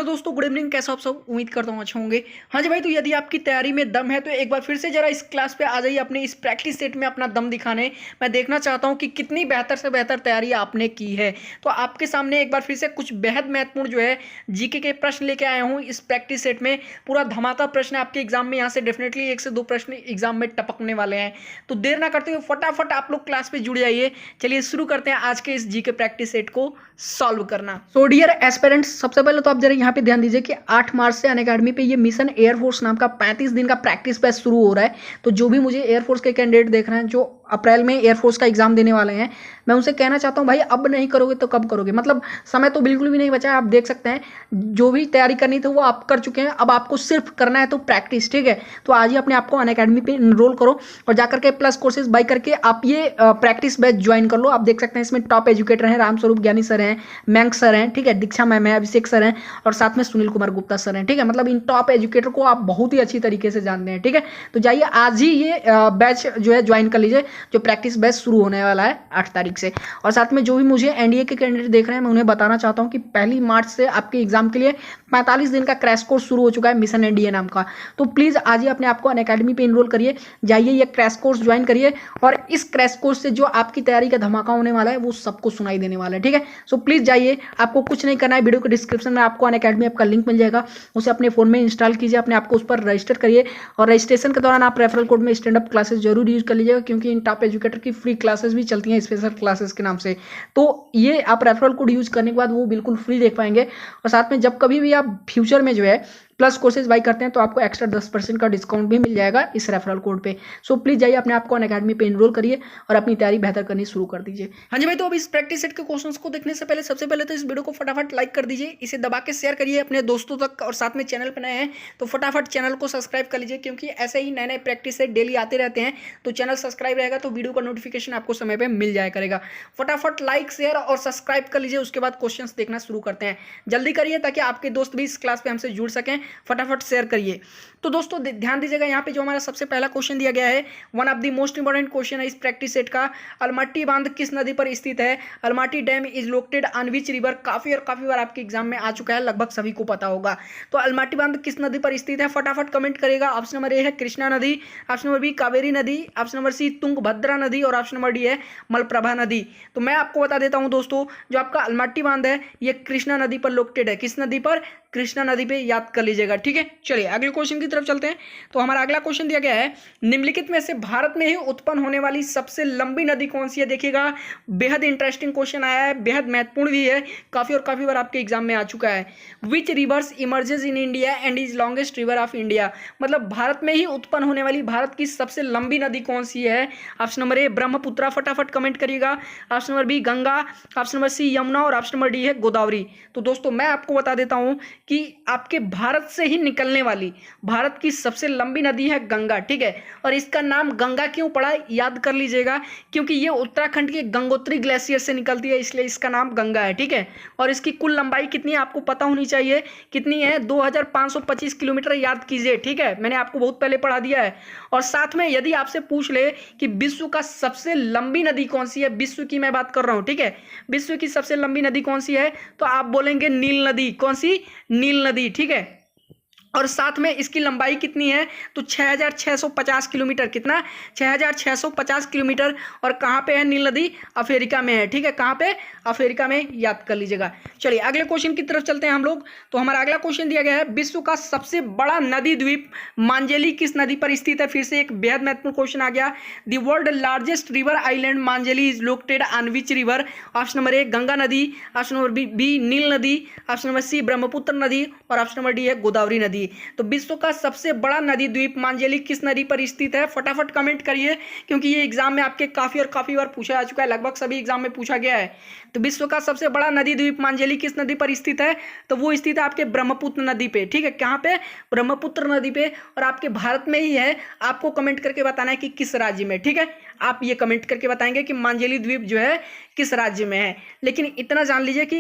दोस्तों, good evening. कैसा आप सब? उम्मीद करता हूँ अच्छे होंगे। हाँ जी भाई, तो यदि आपकी तैयारी में दम है तो एक बार फिर से जरा इस क्लास पे आ जाइए, अपने इस प्रैक्टिस सेट में अपना दम दिखाने। मैं देखना चाहता हूँ कि कितनी बेहतर से बेहतर तैयारी आपने की है। तो आपके सामने एक बार फिर से कुछ बेहद महत्वपूर्ण जो है जीके के प्रश्न लेके आया हूँ इस प्रैक्टिस सेट में। पूरा धमाका प्रश्न है आपके एग्जाम में, यहाँ से डेफिनेटली 1 से 2 प्रश्न एग्जाम में टपकने वाले हैं। तो देर ना करते हुए फटाफट आप लोग क्लास पे जुड़ जाइए। चलिए शुरू करते हैं आज के इस जीके प्रैक्टिस सेट को सॉल्व करना। सो डियर एस्पिरेंट्स, सबसे पहले तो आप जरा यहाँ पे ध्यान दीजिए कि 8 मार्च से अनअकैडमी पे ये मिशन एयरफोर्स नाम का 35 दिन का प्रैक्टिस बैच शुरू हो रहा है। तो जो भी मुझे एयरफोर्स के कैंडिडेट देख रहे हैं जो अप्रैल में एयरफोर्स का एग्जाम देने वाले हैं, मैं उनसे कहना चाहता हूँ भाई अब नहीं करोगे तो कब करोगे। मतलब समय तो बिल्कुल भी नहीं बचा है। आप देख सकते हैं जो भी तैयारी करनी थी वो आप कर चुके हैं। अब आपको सिर्फ करना है तो प्रैक्टिस, ठीक है। तो आज ही अपने आप को अनअकैडमी पे इनरोल करो और जाकर के प्लस कोर्सेज बाई करके आप ये प्रैक्टिस बैच ज्वाइन कर लो। आप देख सकते हैं इसमें टॉप एजुकेटर हैं, रामस्वरूप ज्ञानी सर हैं, मैंक सर हैं, ठीक है, दीक्षा मैम है, अभिषेक सर हैं और साथ में सुनील कुमार गुप्ता सर हैं, ठीक है। मतलब इन टॉप एजुकेटर को आप बहुत ही अच्छी तरीके से जानते हैं, ठीक है। तो जाइए आज ही ये बैच जो है ज्वाइन कर लीजिए, जो प्रैक्टिस बैच शुरू होने वाला है 8 तारीख से। और साथ में जो भी मुझे एनडीए के कैंडिडेट देख रहे हैं, मैं उन्हें बताना चाहता हूं कि 1 मार्च से आपके एग्जाम के लिए 45 दिन का क्रैश कोर्स शुरू हो चुका है मिशन एनडीए नाम का। तो प्लीज आज ही अपने आपको अनअकैडमी पे इनरोल करिए, जाइए ये क्रैश कोर्स ज्वाइन करिए और इस क्रैश कोर्स से जो आपकी तैयारी का धमाका होने वाला है वो सबको सुनाई देने वाला है, ठीक है। सो प्लीज जाइए, आपको कुछ नहीं करना है। वीडियो के डिस्क्रिप्शन में आपको अनअकैडमी ऐप का लिंक मिल जाएगा, उसे अपने फोन में इंस्टॉल कीजिए, अपने आपको उस पर रजिस्टर करिए और रजिस्ट्रेशन के दौरान आप रेफरल कोड में स्टैंड अप क्लासेस जरूर यूज कर लीजिएगा, क्योंकि इन टॉप एजुकेटर की फ्री क्लासेस भी चलती हैं स्पेशल क्लासेस के नाम से। तो ये आप रेफरल कोड यूज करने के बाद वो बिल्कुल फ्री देख पाएंगे। और साथ में जब कभी भी आप फ्यूचर में जो है प्लस कोर्सेज बाई करते हैं तो आपको एक्स्ट्रा 10% का डिस्काउंट भी मिल जाएगा इस रेफरल कोड पे। सो प्लीज जाइए अपने आपको अनअकैडमी पे इनरोल करिए और अपनी तैयारी बेहतर करनी शुरू कर दीजिए। हाँ जी भाई, तो अब इस प्रैक्टिस सेट के क्वेश्चंस को देखने से पहले सबसे पहले तो इस वीडियो को फटाफट लाइक कर दीजिए, इसे दबा के शेयर करिए अपने दोस्तों तक और साथ में चैनल पर नए हैं तो फटाफट चैनल को सब्सक्राइब कर लीजिए, क्योंकि ऐसे ही नए नए प्रैक्टिस सेट डेली आते रहते हैं। तो चैनल सब्सक्राइब रहेगा तो वीडियो का नोटिफिकेशन आपको समय पर मिल जाया करेगा। फटाफट लाइक शेयर और सब्सक्राइब कर लीजिए, उसके बाद क्वेश्चंस देखना शुरू करते हैं। जल्दी करिए ताकि आपके दोस्त भी इस क्लास पे हमसे जुड़ सकें। फटाफट शेयर करिए। तो दोस्तों ध्यान दीजिएगा, यहाँ पे जो हमारा सबसे पहला क्वेश्चन दिया गया है, one of the most important question है इस प्रैक्टिस सेट का। अलमट्टी बांध किस नदी पर स्थित है? Almatti dam is located on which river? काफी बार आपके एग्जाम में आ चुका है, लगभग सभी को पता होगा। तो अलमट्टी बांध किस नदी पर स्थित है? फटाफट कमेंट करेगा। ऑप्शन नंबर ए है कृष्णा नदी, ऑप्शन नंबर बी कावेरी नदी, ऑप्शन नंबर सी तुंगभद्रा नदी और ऑप्शन नंबर डी है मलप्रभा नदी। तो मैं आपको बता देता हूं दोस्तों, जो आपका अलमट्टी बांध है ये कृष्णा नदी पर लोकेटेड है। किस नदी पर? कृष्णा नदी पे, याद कर लीजिएगा, ठीक है। चलिए अगले क्वेश्चन की तरफ चलते हैं। तो हमारा अगला क्वेश्चन दिया गया है, निम्नलिखित में से भारत में ही उत्पन्न होने वाली सबसे लंबी नदी कौन सी है? देखिएगा बेहद इंटरेस्टिंग क्वेश्चन आया है, बेहद महत्वपूर्ण भी है, काफी बार आपके एग्जाम में आ चुका है। Which rivers emerges in India and is longest river of India? मतलब भारत में ही उत्पन्न होने वाली भारत की सबसे लंबी नदी कौन सी है? ऑप्शन नंबर ए ब्रह्मपुत्रा, फटाफट कमेंट करिएगा। Option number B Ganga, option number C Yamuna और ऑप्शन नंबर डी है गोदावरी। तो दोस्तों मैं आपको बता देता हूं कि आपके भारत से ही निकलने वाली भारत की सबसे लंबी नदी है गंगा, ठीक है। और इसका नाम गंगा क्यों पड़ा, याद कर लीजिएगा, क्योंकि ये उत्तराखंड के गंगोत्री ग्लेशियर से निकलती है, इसलिए इसका नाम गंगा है, ठीक है। और इसकी कुल लंबाई कितनी है आपको पता होनी चाहिए, कितनी है? 2525 किलोमीटर, याद कीजिए, ठीक है। मैंने आपको बहुत पहले पढ़ा दिया है। और साथ में यदि आपसे पूछ ले कि विश्व का सबसे लंबी नदी कौन सी है, विश्व की मैं बात कर रहा हूं, ठीक है, विश्व की सबसे लंबी नदी कौन सी है, तो आप बोलेंगे नील नदी। कौन सी? नील नदी, ठीक है। और साथ में इसकी लंबाई कितनी है, तो 6650 किलोमीटर। कितना? 6650 किलोमीटर। और कहाँ पे है नील नदी? अफ्रीका में है, ठीक है। कहाँ पे? अफ्रीका में, याद कर लीजिएगा। चलिए अगले क्वेश्चन की तरफ चलते हैं हम लोग। तो हमारा अगला क्वेश्चन दिया गया है, विश्व का सबसे बड़ा नदी द्वीप मांजेली किस नदी पर स्थित है? फिर से एक बेहद महत्वपूर्ण क्वेश्चन आ गया। The world largest river island Majuli is located on which river? Option number A Ganga नदी, ऑप्शन नंबर बी नील नदी, ऑप्शन नंबर सी ब्रह्मपुत्र नदी और ऑप्शन नंबर डी है गोदावरी नदी। तो विश्व का सबसे बड़ा नदी द्वीप मांजेली किस नदी पर स्थित है? फटाफट कमेंट करिए, क्योंकि ये एग्जाम में आपके काफी बार पूछा जा चुका है, लगभग सभी एग्जाम में पूछा गया है। तो विश्व का सबसे बड़ा नदी द्वीप मांजेली किस नदी पर स्थित है? तो वो स्थित है आपके ब्रह्मपुत्र नदी पे, ठीक है। कहाँ पे? ब्रह्मपुत्र नदी पे। और आपके भारत में ही है, आपको कमेंट करके बताना है कि किस राज्य में, ठीक है। आप ये कमेंट करके बताएंगे कि मांजेली द्वीप जो है किस राज्य में है। लेकिन इतना जान लीजिए कि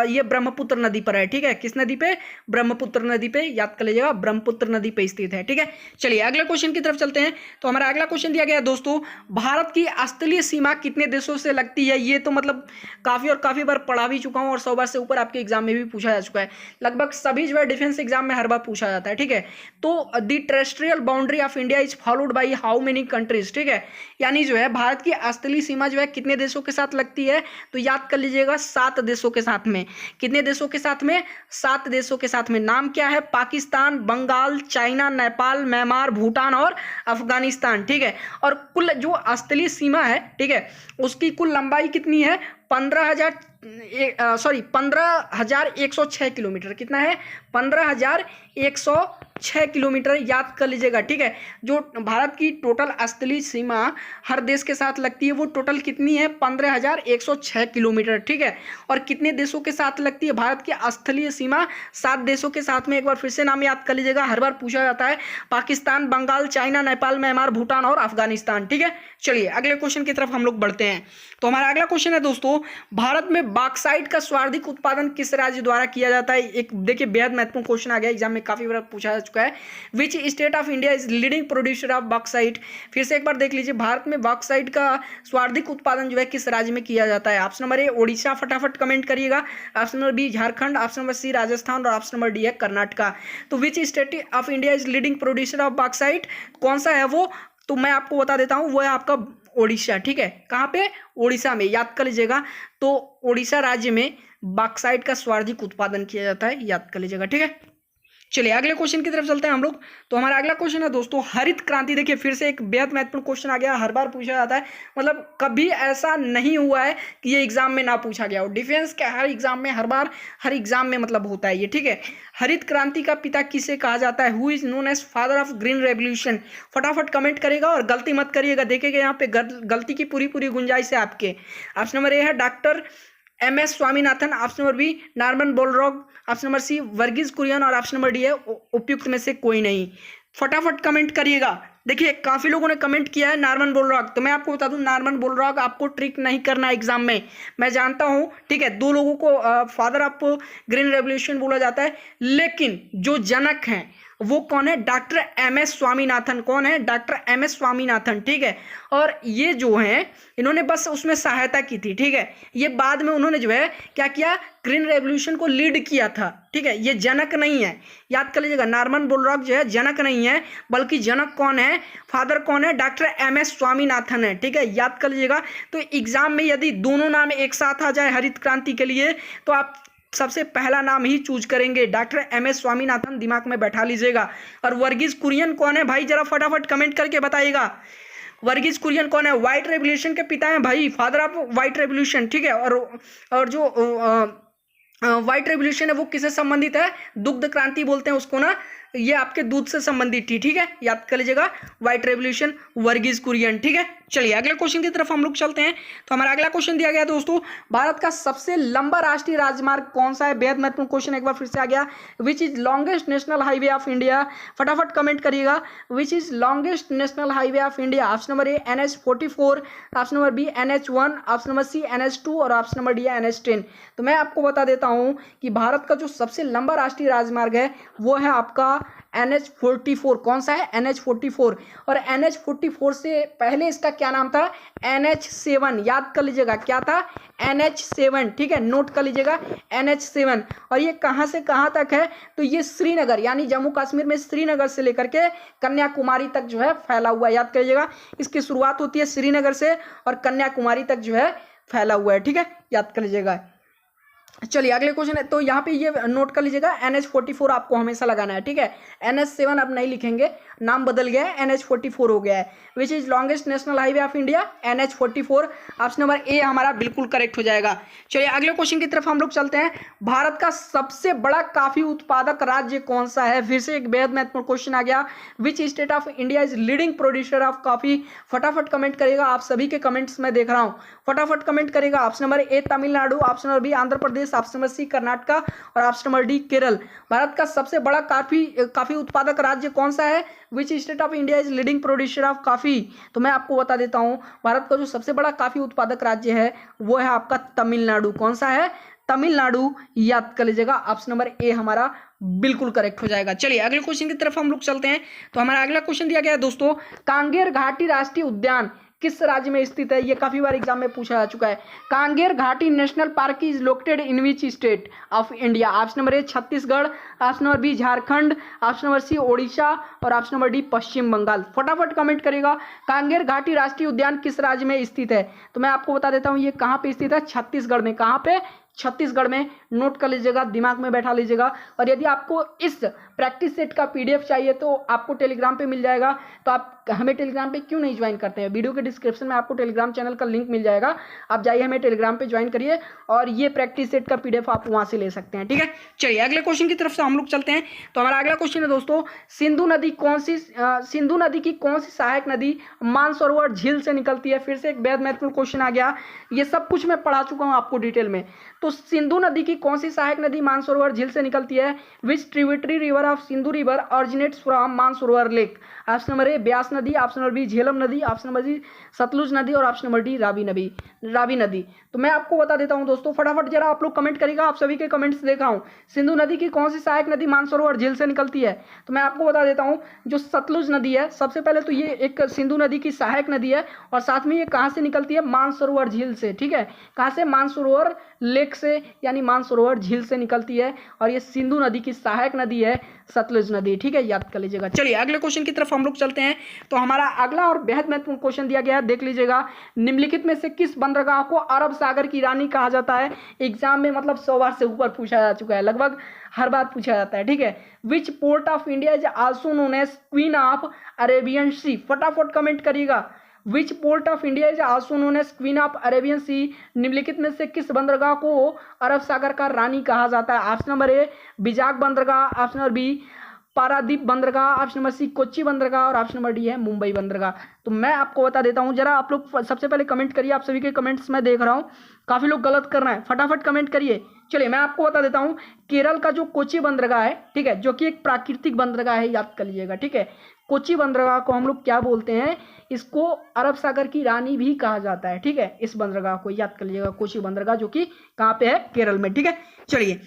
ये ब्रह्मपुत्र नदी पर है, ठीक है। किस नदी पे? ब्रह्मपुत्र नदी पे, याद कर लीजिएगा, ब्रह्मपुत्र नदी पे स्थित है, ठीक है। चलिए अगले क्वेश्चन की तरफ चलते हैं। तो हमारा अगला क्वेश्चन दिया गया है दोस्तों, भारत की स्थलीय सीमा कितने देशों से लगती है? ये तो मतलब काफी बार पढ़ा भी चुका हूं और 100 बार से ऊपर आपके एग्जाम में भी पूछा जा चुका है। लगभग सभी जो है डिफेंस एग्जाम में हर बार पूछा जाता है, ठीक है। तो the terrestrial boundary of India is followed by how many countries, ठीक है। यानी जो है भारत की स्थलीय सीमा जो है कितने देशों के साथ लगती है? तो याद कर लीजिएगा 7 देशों के साथ में। कितने देशों के साथ में? 7 देशों के साथ में। नाम क्या है? पाकिस्तान, बंगाल, चाइना, नेपाल, म्यांमार, भूटान और अफगानिस्तान, ठीक है। और कुल जो स्थलीय सीमा है, ठीक है, उसकी कुल लंबाई कितनी है? 15,106 किलोमीटर। कितना है? 15,106 किलोमीटर, याद कर लीजिएगा, ठीक है। जो भारत की टोटल स्थलीय सीमा हर देश के साथ लगती है वो टोटल कितनी है? 15,106 किलोमीटर, ठीक है। और कितने देशों के साथ लगती है भारत की स्थलीय सीमा? 7 देशों के साथ में। एक बार फिर से नाम याद कर लीजिएगा, हर बार पूछा जाता है। पाकिस्तान, बंगाल, चाइना, नेपाल, म्यांमार, भूटान और अफगानिस्तान, ठीक है। चलिए अगले क्वेश्चन की तरफ हम लोग बढ़ते हैं। तो हमारा अगला क्वेश्चन है दोस्तों, भारत में बॉक्साइट का सर्वाधिक उत्पादन किस राज्य द्वारा किया जाता है? एक देखिए बेहद महत्वपूर्ण क्वेश्चन आ गया, एग्जाम में काफी बार पूछा जा चुका है। Which state of India is leading producer of bauxite? फिर से एक बार देख लीजिए, भारत में बॉक्साइट का सर्वाधिक उत्पादन जो है किस राज्य में किया जाता है? ऑप्शन नंबर ए ओडिशा, फटाफट कमेंट करिएगा। Option number B Jharkhand, option number C Rajasthan और ऑप्शन नंबर डी है कर्नाटका। तो which state of India is leading producer of bauxite? कौन सा है वो? तो मैं आपको बता देता हूं, वो है आपका ओडिशा, ठीक है। कहाँ पे? ओडिशा में, याद कर लीजिएगा। तो ओडिशा राज्य में बॉक्साइट का सर्वाधिक उत्पादन किया जाता है, याद कर लीजिएगा, ठीक है। चलिए अगले क्वेश्चन की तरफ चलते हैं हम लोग। तो हमारा अगला क्वेश्चन है दोस्तों, हरित क्रांति। देखिए फिर से एक बेहद महत्वपूर्ण क्वेश्चन आ गया, हर बार पूछा जाता है, मतलब कभी ऐसा नहीं हुआ है कि ये एग्जाम में ना पूछा गया हो। डिफेंस के हर एग्जाम में, हर बार हर एग्जाम में मतलब होता है ये, ठीक है। हरित क्रांति का पिता किसे कहा जाता है? Who is known as father of green revolution? फटाफट कमेंट करेगा और गलती मत करिएगा, देखिएगा यहाँ पे गलती की पूरी गुंजाइश है आपके। ऑप्शन नंबर ए है doctor MS Swaminathan, option number B Norman Borlaug, option number C Verghese Kurien और ऑप्शन नंबर डी है उपयुक्त में से कोई नहीं। फटाफट कमेंट करिएगा। देखिए काफी लोगों ने कमेंट किया है नॉर्मन बोरलॉग, तो मैं आपको बता दूं नॉर्मन बोरलॉग आपको ट्रिक नहीं करना एग्जाम में, मैं जानता हूं, ठीक है। 2 लोगों को फादर ऑफ ग्रीन रेवोल्यूशन बोला जाता है, लेकिन जो जनक हैं वो कौन है? Doctor MS Swaminathan. कौन है? डॉक्टर MS स्वामीनाथन, ठीक है। और ये जो हैं इन्होंने बस उसमें सहायता की थी, ठीक है। ये बाद में उन्होंने जो है क्या किया? ग्रीन रेवोल्यूशन को लीड किया था, ठीक है। ये जनक नहीं है, याद कर लीजिएगा। नॉर्मन बोरलॉग जो है जनक नहीं है, बल्कि जनक कौन है? फादर कौन है? डॉक्टर MS स्वामीनाथन है, ठीक है, याद कर लीजिएगा। तो एग्जाम में यदि दोनों नाम एक साथ आ जाए हरित क्रांति के लिए तो आप सबसे पहला नाम ही चूज करेंगे, डॉक्टर MS स्वामीनाथन, दिमाग में बैठा लीजिएगा। और वर्गीज कुरियन कौन है भाई? जरा फटाफट कमेंट करके बताइएगा, वर्गीज कुरियन कौन है? व्हाइट रेवोल्यूशन के पिता हैं भाई, फादर ऑफ व्हाइट रेवोल्यूशन, ठीक है। और जो व्हाइट रेवोल्यूशन है वो किससे संबंधित है? दुग्ध क्रांति बोलते हैं उसको ना, ये आपके दूध से संबंधित थी, ठीक है, याद कर लीजिएगा। व्हाइट रेवोल्यूशन, वर्गीज कुरियन, ठीक है। चलिए अगले क्वेश्चन की तरफ हम लोग चलते हैं। तो हमारा अगला क्वेश्चन दिया गया दोस्तों, भारत का सबसे लंबा राष्ट्रीय राजमार्ग कौन सा है? बेहद महत्वपूर्ण क्वेश्चन एक बार फिर से आ गया। Which is longest national highway of India? फटाफट कमेंट करिएगा, which is longest national highway of India? Option number A NH44, option number B NH1, option number C NH2 और ऑप्शन नंबर डी NH10। तो मैं आपको बता देता हूं कि भारत का जो सबसे लंबा राष्ट्रीय राजमार्ग है वो है आपका NH44। कौन सा है? NH44। और NH44 से पहले इसका क्या नाम था? NH7, याद कर लीजिएगा, क्या था? NH7, ठीक है, नोट कर लीजिएगा NH7। और ये कहां से कहां तक है? तो ये श्रीनगर यानी जम्मू कश्मीर में श्रीनगर से लेकर के कन्याकुमारी तक जो है फैला हुआ है, याद करिएगा। इसकी शुरुआत होती है श्रीनगर से और कन्याकुमारी तक जो है फैला हुआ है, ठीक है, याद कर लीजिएगा। चलिए अगले क्वेश्चन है, तो यहाँ पे ये नोट कर लीजिएगा NH44 आपको हमेशा लगाना है, ठीक है। NH7 अब नहीं लिखेंगे, नाम बदल गया है, NH44 हो गया है। विच is longest national highway of India? NH44। Option number ए हमारा बिल्कुल करेक्ट हो जाएगा। चलिए अगले क्वेश्चन की तरफ हम लोग चलते हैं। भारत का सबसे बड़ा कॉफी उत्पादक राज्य कौन सा है? फिर से एक बेहद महत्वपूर्ण क्वेश्चन आ गया। विच state of India is leading producer of coffee? फटाफट कमेंट करेगा, आप सभी के कमेंट्स में देख रहा हूँ, फटाफट कमेंट करेगा। Option number A Tamil Nadu, option number B Andhra Pradesh, Pradesh, option number C Karnataka और option number D Kerala. Bharat का सबसे बड़ा काफी उत्पादक राज्य कौन सा है? Which state of India is leading producer of coffee? तो मैं आपको बता देता हूं, भारत का जो सबसे बड़ा काफी उत्पादक राज्य है वो है आपका तमिलनाडु। कौन सा है? तमिलनाडु। याद कर लीजिएगा, ऑप्शन नंबर ए हमारा बिल्कुल करेक्ट हो जाएगा। चलिए अगले क्वेश्चन की तरफ हम लोग चलते हैं। तो हमारा अगला क्वेश्चन दिया गया है दोस्तों, कांगेर घाटी राष्ट्रीय उद्यान किस राज्य में स्थित है? ये काफी बार एग्जाम में पूछा जा चुका है। Kanger Ghati national park is located in which state of India? Option number A Chhattisgarh, option number B Jharkhand, option number C Odisha और option number D Paschim Bangal. फटाफट कमेंट करिएगा, कांगेर घाटी राष्ट्रीय उद्यान किस राज्य में स्थित है? तो मैं आपको बता देता हूँ ये कहाँ पे स्थित है, छत्तीसगढ़ में। कहाँ पे? छत्तीसगढ़ में। नोट कर लीजिएगा, दिमाग में बैठा लीजिएगा। और यदि आपको इस प्रैक्टिस सेट का पीडीएफ चाहिए तो आपको टेलीग्राम पे मिल जाएगा। तो आप हमें टेलीग्राम पे क्यों नहीं ज्वाइन करते हैं? वीडियो के डिस्क्रिप्शन में आपको टेलीग्राम चैनल का लिंक मिल जाएगा, आप जाइए हमें टेलीग्राम पे ज्वाइन करिए और ये प्रैक्टिस सेट का पीडीएफ आप वहां से ले सकते हैं। ठीक है, चलिए अगले क्वेश्चन की तरफ से हम लोग चलते हैं। तो हमारा अगला क्वेश्चन है दोस्तों, सिंधु नदी की कौन सी सहायक नदी मानसरोवर झील से निकलती है? फिर से एक बेहद महत्वपूर्ण क्वेश्चन आ गया, ये सब कुछ मैं पढ़ा चुका हूं आपको डिटेल में। तो सिंधु नदी की कौन सी सहायक नदी मानसरोवर झील से निकलती है? Which tributary river of Sindhu river originates from Mansarovar lake? Option number A Beas नदी, ऑप्शन नंबर बी झेलम नदी, ऑप्शन नंबर सी सतलुज नदी और ऑप्शन नंबर डी रावी नदी। तो मैं आपको बता देता हूं दोस्तों, फटाफट जरा आप लोग कमेंट करिएगा, आप सभी के कमेंट्स देख रहा हूं। सिंधु नदी की कौन सी सहायक नदी मानसरोवर झील से निकलती है? तो मैं आपको बता देता हूं, जो सतलुज नदी है, सबसे पहले तो ये एक सिंधु नदी की सहायक नदी है और साथ में ये कहां से निकलती है? मानसरोवर झील से। ठीक है, कहां से? मानसरोवर लेक से, यानी मानसरोवर झील से निकलती है और ये सिंधु नदी की सहायक नदी है सतलुज नदी। ठीक है, याद कर लीजिएगा। चलिए अगले क्वेश्चन की तरफ हम लोग चलते हैं। तो हमारा अगला और बेहद महत्वपूर्ण क्वेश्चन दिया गया है, देख लीजिएगा, निम्नलिखित में से किस बंदरगाह को अरब सागर की रानी कहा जाता है? एग्जाम में मतलब 100 बार से ऊपर पूछा जा चुका है, लगभग हर बार पूछा जाता है। ठीक है, which port of India is also known as queen of Arabian sea? फटाफट कमेंट करिएगा, which port of India is also known as queen of Arabian sea? निम्नलिखित में से किस बंदरगाह को अरब सागर का रानी कहा जाता है? ऑप्शन नंबर ए बिजाक बंदरगाह, ऑप्शन नंबर बी पारादीप बंदरगाह, ऑप्शन नंबर सी कोच्चि बंदरगाह और ऑप्शन नंबर डी है मुंबई बंदरगाह। तो मैं आपको बता देता हूं, जरा आप लोग सबसे पहले कमेंट करिए, आप सभी के कमेंट्स मैं देख रहा हूं, काफी लोग गलत कर रहे हैं, फटाफट कमेंट करिए। चलिए मैं आपको बता देता हूं, केरल का जो कोच्चि बंदरगाह है, ठीक है, जो कि एक प्राकृतिक बंदरगाह है, याद कर लीजिएगा। ठीक है, कोच्चि बंदरगाह को हम लोग क्या बोलते हैं? इसको अरब सागर की रानी भी कहा जाता है। ठीक है, इस बंदरगाह को याद कर लीजिएगा, कोच्चि बंदरगाह, जो कि कहाँ पे है? केरल में। ठीक है, चलिए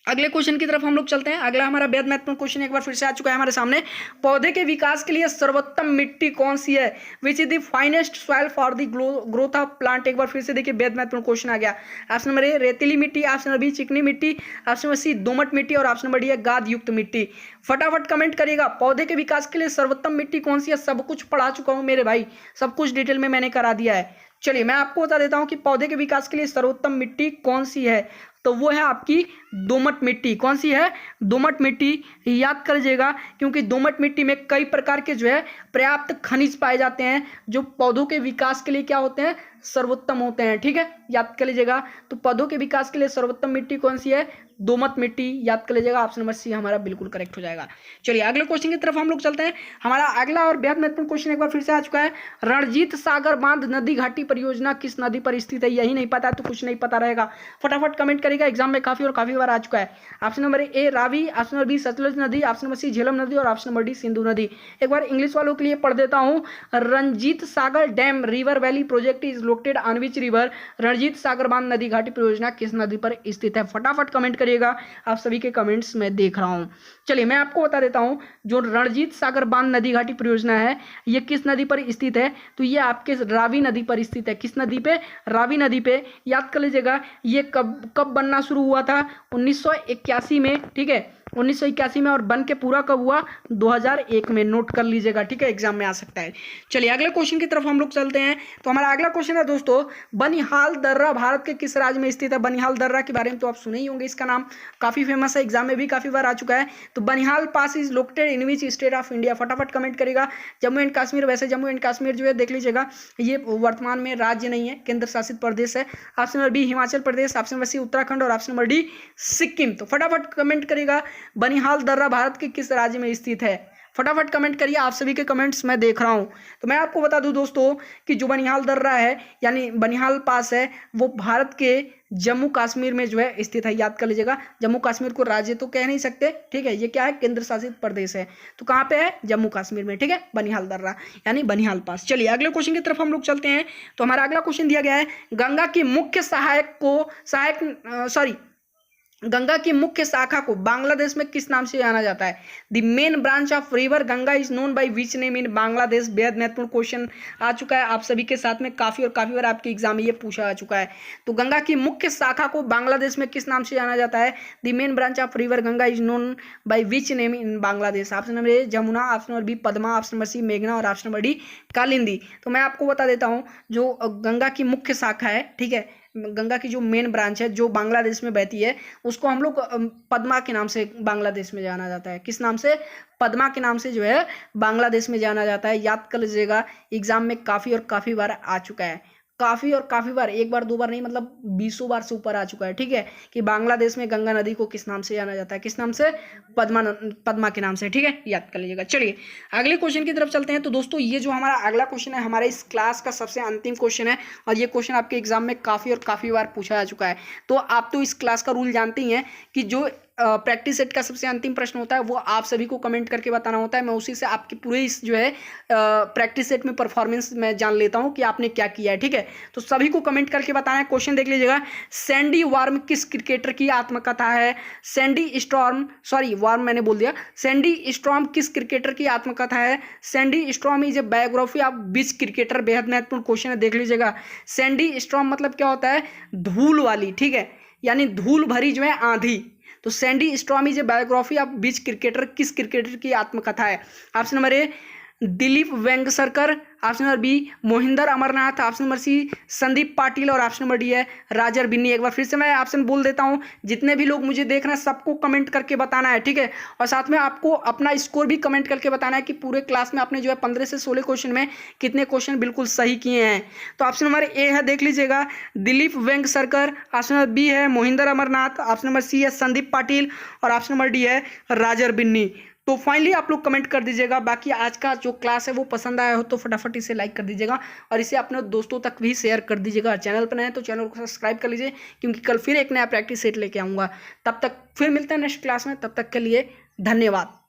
अगले क्वेश्चन की तरफ हम लोग चलते हैं। अगला हमारा बेहद महत्वपूर्ण क्वेश्चन एक बार फिर से आ चुका है हमारे सामने, पौधे के विकास के लिए सर्वोत्तम मिट्टी कौन सी है? Which is the finest soil for the growth of plant? एक बार फिर से देखिए, बेहद महत्वपूर्ण क्वेश्चन आ गया। ऑप्शन नंबर ए रेतीली मिट्टी, ऑप्शन नंबर बी चिकनी मिट्टी, ऑप्शन नंबर सी दोमट मिट्टी और ऑप्शन नंबर डी है गाद युक्त मिट्टी। फटाफट कमेंट करिएगा, पौधे के विकास के लिए सर्वोत्तम मिट्टी कौन सी है? सब कुछ पढ़ा चुका हूं मेरे भाई, सब कुछ डिटेल में मैंने करा दिया है। चलिए मैं आपको बता देता हूं कि पौधे के विकास के लिए सर्वोत्तम मिट्टी कौन सी है, तो वो है आपकी दोमट मिट्टी। कौन सी है? दोमट मिट्टी। याद कर लीजिएगा, क्योंकि दोमट मिट्टी में कई प्रकार के जो है पर्याप्त खनिज पाए जाते हैं, जो पौधों के विकास के लिए क्या होते हैं? सर्वोत्तम होते हैं। ठीक है, याद कर लीजिएगा। तो पौधों के विकास के लिए सर्वोत्तम मिट्टी कौन सी है? दोमट मिट्टी। याद कर लीजिएगा, ऑप्शन नंबर सी हमारा बिल्कुल करेक्ट हो जाएगा। चलिए अगले क्वेश्चन की तरफ हम लोग चलते हैं। हमारा अगला और बेहद महत्वपूर्ण क्वेश्चन एक बार फिर से आ चुका है, रणजीत सागर बांध नदी घाटी परियोजना किस नदी पर स्थित है? यही नहीं पता तो कुछ नहीं पता रहेगा, फटाफट कमेंट करेगा, एग्जाम में काफी बार आ चुका है। Option number A Ravi, option number B Sutlej नदी, ऑप्शन नंबर सी झेलम नदी और ऑप्शन नंबर डी सिंधु नदी। एक बार इंग्लिश वालों के लिए पढ़ देता हूं, Ranjit Sagar dam river valley project is located on which river? Ranjit Sagar बांध नदी घाटी परियोजना किस नदी पर स्थित है? फटाफट कमेंट करिएगा, आप सभी के कमेंट्स में देख रहा हूं। चलिए मैं आपको बता देता हूं, जो रणजीत सागर बांध नदी घाटी परियोजना है, ये किस नदी पर स्थित है? तो ये आपके रावी नदी पर स्थित है। किस नदी पे? रावी नदी पे। याद कर लीजिएगा, ये कब बनना शुरू हुआ था? 1981 में। ठीक है, 1981 में, और बन के पूरा कब हुआ? 2001 में। नोट कर लीजिएगा, ठीक है, एग्जाम में आ सकता है। चलिए अगले क्वेश्चन की तरफ हम लोग चलते हैं। तो हमारा अगला क्वेश्चन है दोस्तों, बनिहाल दर्रा भारत के किस राज्य में स्थित है? बनिहाल दर्रा के बारे में तो आप सुने ही होंगे, इसका नाम काफी फेमस है, एग्जाम में भी काफी बार आ चुका है। तो Banihal pass is located in which state of India? फटाफट कमेंट करेगा। जम्मू एंड कश्मीर। वैसे जम्मू एंड कश्मीर जो है देख लीजिएगा, ये वर्तमान में राज्य नहीं है, केंद्र शासित प्रदेश है। Option number B Himachal Pradesh, option number सी उत्तराखंड और ऑप्शन नंबर डी सिक्किम। तो फटाफट कमेंट करेगा, बनिहाल दर्रा भारत के किस राज्य में स्थित है? फटाफट कमेंट करिए, आप सभी के कमेंट्स मैं देख रहा हूं। तो मैं आपको बता दूं दोस्तों कि जो बनिहाल दर्रा है, यानी बनिहाल पास है, वो भारत के जम्मू कश्मीर में जो है स्थित है, याद कर लीजिएगा। जम्मू कश्मीर को राज्य तो कह नहीं सकते, ठीक है, ये क्या है, केंद्र शासित प्रदेश है। तो कहाँ पे है, जम्मू कश्मीर में, ठीक है, बनिहाल दर्रा यानी बनिहाल पास। चलिए अगले क्वेश्चन की तरफ हम लोग चलते हैं। तो हमारा अगला क्वेश्चन दिया गया है, गंगा की मुख्य गंगा की मुख्य शाखा को बांग्लादेश में किस नाम से जाना जाता है? The main branch of river Ganga is known by which name in Bangladesh. बेहद महत्वपूर्ण क्वेश्चन आ चुका है आप सभी के साथ में, काफी बार आपके एग्जाम में ये पूछा आ चुका है। तो गंगा की मुख्य शाखा को बांग्लादेश में किस नाम से जाना जाता है? The main branch of river Ganga is known by which name in Bangladesh. Option number A Jamuna, option number B Padma, option number C मेघना और ऑप्शन नंबर डी कालिंदी। तो मैं आपको बता देता हूँ, जो गंगा की मुख्य शाखा है, ठीक है, गंगा की जो मेन ब्रांच है जो बांग्लादेश में बहती है, उसको हम लोग पद्मा के नाम से बांग्लादेश में जाना जाता है। किस नाम से? पद्मा के नाम से जो है बांग्लादेश में जाना जाता है। याद कर लीजिएगा, एग्जाम में काफ़ी बार आ चुका है, काफ़ी बार, एक बार दो बार नहीं, मतलब 20 बार से ऊपर आ चुका है, ठीक है, कि बांग्लादेश में गंगा नदी को किस नाम से जाना जाता है? किस नाम से? पद्मा के नाम से, ठीक है, याद कर लीजिएगा। चलिए अगले क्वेश्चन की तरफ चलते हैं। तो दोस्तों ये जो हमारा अगला क्वेश्चन है, हमारे इस क्लास का सबसे अंतिम क्वेश्चन है, और ये क्वेश्चन आपके एग्जाम में काफ़ी बार पूछा जा चुका है। तो आप तो इस क्लास का रूल जानते ही हैं कि जो प्रैक्टिस सेट का सबसे अंतिम प्रश्न होता है वो आप सभी को कमेंट करके बताना होता है। मैं उसी से आपकी पूरे इस जो है प्रैक्टिस सेट में परफॉर्मेंस मैं जान लेता हूं कि आपने क्या किया है, ठीक है। तो सभी को कमेंट करके बताना है। क्वेश्चन देख लीजिएगा, सैंडी वार्म किस क्रिकेटर की आत्मकथा है? सैंडी स्टॉर्म किस क्रिकेटर की आत्मकथा है? Sandy storm is a biography of which cricketer. बेहद महत्वपूर्ण क्वेश्चन है, देख लीजिएगा। सैंडी स्टॉर्म मतलब क्या होता है? धूल वाली, ठीक है, यानी धूल भरी जो है आंधी। तो Sandy storm is a biography of which cricketer, किस क्रिकेटर की आत्मकथा है? Option number A Dilip Vengsarkar, option number B Mohinder Amarnath, option number C Sandeep Patil और ऑप्शन नंबर डी है राजर बिन्नी। एक बार फिर से मैं ऑप्शन बोल देता हूं, जितने भी लोग मुझे देख रहे हैं सबको कमेंट करके बताना है, ठीक है, और साथ में आपको अपना स्कोर भी कमेंट करके बताना है कि पूरे क्लास में आपने जो है 15 से 16 क्वेश्चन में कितने क्वेश्चन बिल्कुल सही किए हैं। तो ऑप्शन नंबर ए है, देख लीजिएगा, Dilip Vengsarkar, option number B है Mohinder Amarnath, option number C है संदीप पाटिल और ऑप्शन नंबर डी है राजर बिन्नी। तो फाइनली आप लोग कमेंट कर दीजिएगा। बाकी आज का जो क्लास है वो पसंद आया हो तो फटाफट इसे लाइक कर दीजिएगा और इसे अपने दोस्तों तक भी शेयर कर दीजिएगा। चैनल पर नए हैं तो चैनल को सब्सक्राइब कर लीजिए, क्योंकि कल फिर एक नया प्रैक्टिस सेट लेके आऊँगा। तब तक फिर मिलते हैं नेक्स्ट क्लास में, तब तक के लिए धन्यवाद।